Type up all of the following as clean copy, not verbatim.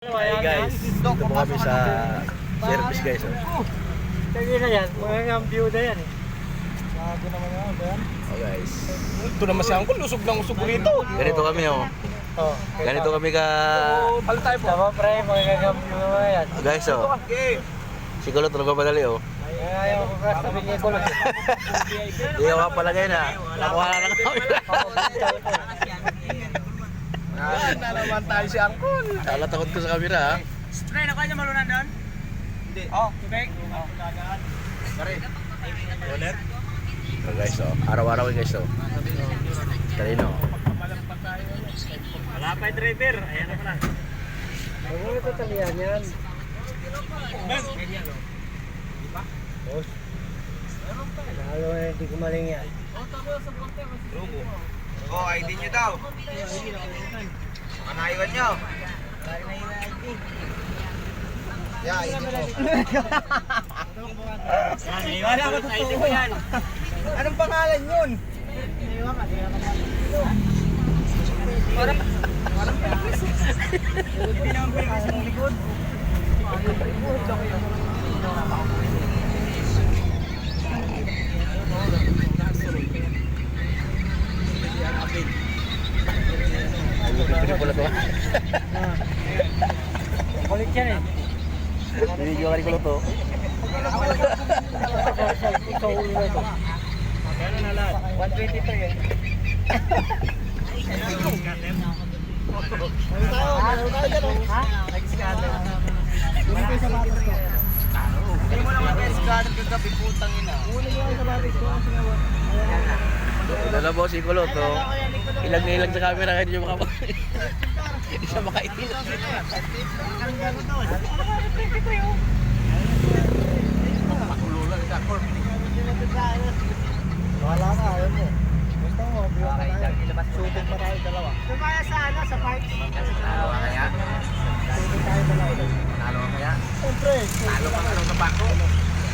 Hi guys, dito po kami sa service guys. Lagi na yan, mga view na yan eh. Bago naman yan, ba yan? Oh guys, Ito naman si Angkol, usog lang usog rito. ganito kami oh. Oh, Ganito kami ka... Palo tayo po. Tama pre, mga view naman yan. Guys oh, si Kulot talaga madali oh. Ayaw ko ka sabi niya ko lang. Hindi ako pala ngayon ha. Nakuha na lang kami. Na naman tayo si Angkol. Kala takot ko sa camera ha. Spray na kanya malunan doon? Hindi. Oh, tubig? Oh. Ulit. Oh guys oh, araw-araw guys oh. Talino. Wala pa yung driver. Ayan na pala. Ano ito talian yan? Boss. Lalo na hindi gumaling yan. Oh, ID nyo daw. Manaywan nyo. Yeah, ID mo. Wala ko ID ko yan. Anong pangalan yun? Hindi naman pwede sa likod. Pinipili pula to. Kulit yan eh. Binigyan ka ni Kulot oh. Ikaw ulo na ito. Ano na lahat? 123 eh. Ha? Nag-scatter. Hindi mo naman kayo scatter kagabi putang ina. Dala po si Kulot oh. Ilag na ilag sa camera kaya hindi nyo makapag... Isa makaitin. Wala ka, ayaw mo. Gusto mo, view ka tayo. Sulit pa tayo dalawa. Sumaya sa ano, sa park. Talo ka kaya? Sulit tayo dalawa. Talo ka kaya? Siyempre. Talo ka nga sa bangko.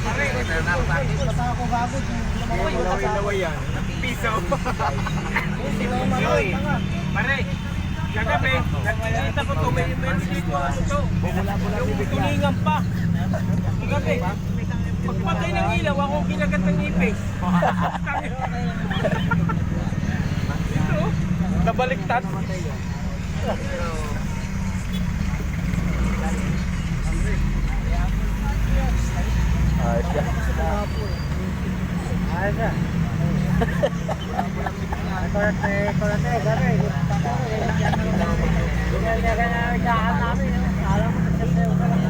Pero nalo ka. Basta ako gagod. Laway-laway yan. Piso. Hindi mo Yoy. makalit. Pare. Kagabi, nakita ko to, may dito ano to. Yung tulingan pa. Kagabi, pagpatay ng ilaw, ako kinagat ng ipis. Ito, Nabaliktad. Ayos yan. Ayos na. Kulat eh, gano'n eh. Ganyan na nagkahan namin. Alam mo, nagsasayaw ka lang.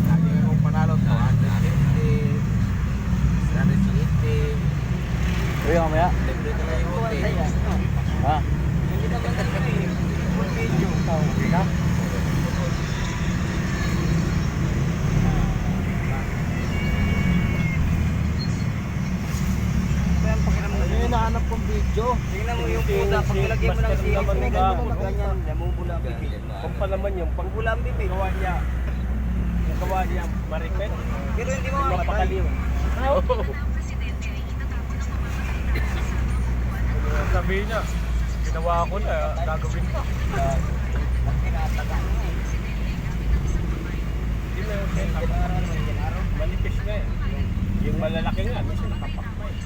lagi mong panalo, 250, 180, Uy, mamaya. libre ka na yung hotel. Ha? Hindi naman talaga eh. Full video. Ano yung nahanap kong video? Tingnan mo yung puta, pag nilagay mo ng CX, may ganyan, namumula ang bibig. Kung pa naman yung pang Pagmula ang bibig. gawa niya. Yung gawa niya, maripet. Pero hindi mo mapatay. Napakaliw. Sabihin niya, ginawa ko na, gagawin ko. Hindi na yung setup. Manipis nga eh. Yung malalaki nga, minsan nakapak pa eh.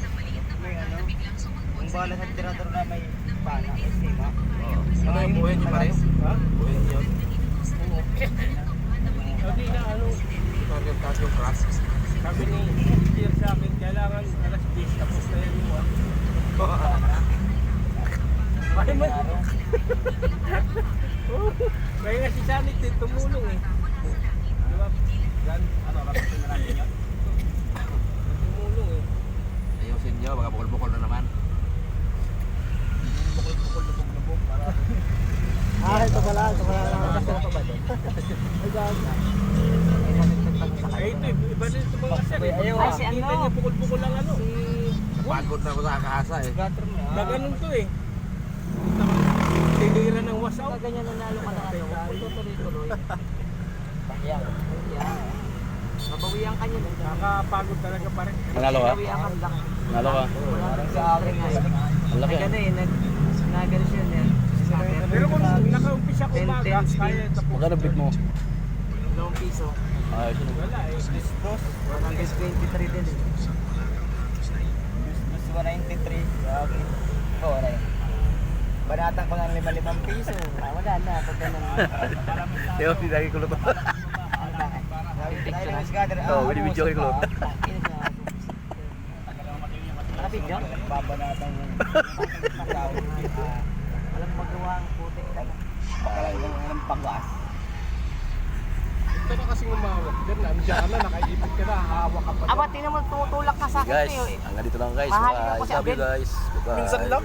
Yung balas ng tirador na may bala, may sima. Ano yung buhay niyo pare? Ha? Buhay niyo. Sabi na ano, Orientasyon crash. sabi ni Tier sa akin, kailangan alas 10 tapos na yan yung Ay man. Kaya nga si Sanit din tumulong eh. Di ba? Gan, ano, rapatin na natin yan. Tumulong eh. Ayusin niyo, baka bukol-bukol na naman. Bukol-bukol, lubog-lubog para... Ito pala lang. Ako ba doon? Ay, gagod. Eh ito, iba din ito mga sir. Ayaw, Ay, kita niya, bukol-bukol lang ano. Pagod na ako sa kakahasa eh. Naganon to eh. Tinira ng wasaw. Ganyan nanalo ka na ano. Tuloy-tuloy. Yan. Mabawian ka niya. Nakakapagod talaga pare. Nanalo ka? Mabawian ka lang. Nanalo ka? Parang sa akin nga. Ang laki. Nagano eh, nagano siya. Pero kung nakaumpisa ko umaga, kaya tapos. Magkano bid mo? 2 piso. Ayos yun. Wala eh. 123 din eh. Plus 193. Okay. Oo, wala yun. Banatan ko ng 5 piso. Wala na, pag ganun. Yo, hindi lagi kulot. Oo, binibidyo ko yung kulot. Nakapidyo? Babanatan yung Walang magawa ang puti. walang pagwas. Ito na kasing umawak. Then, nandiyan ka na, nakaipit ka na, hawak ka pa. Aba, tinan mo, tutulak ka sa akin. Guys, eh. hanggang dito lang guys. Mahal ko Bye. kasi Love you abin. guys. Goodbye. Minsan lang.